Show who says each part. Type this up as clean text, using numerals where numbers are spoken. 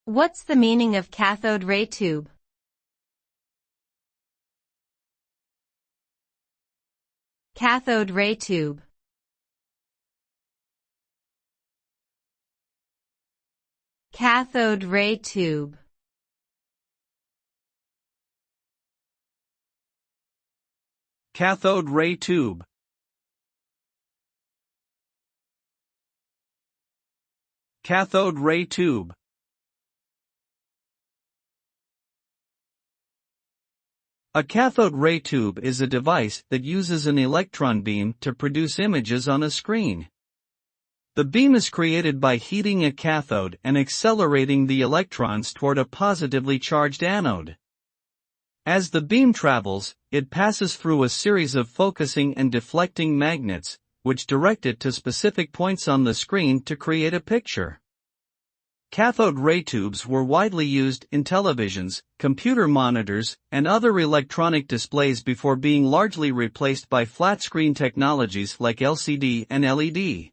Speaker 1: What's the meaning of cathode ray tube? Cathode ray tube. Cathode ray tube.
Speaker 2: Cathode ray tube. Cathode ray tube. A cathode ray tube is a device that uses an electron beam to produce images on a screen. The beam is created by heating a cathode and accelerating the electrons toward a positively charged anode. As the beam travels, it passes through a series of focusing and deflecting magnets, which direct it to specific points on the screen to create a picture. Cathode ray tubes were widely used in televisions, computer monitors, and other electronic displays before being largely replaced by flat-screen technologies like LCD and LED.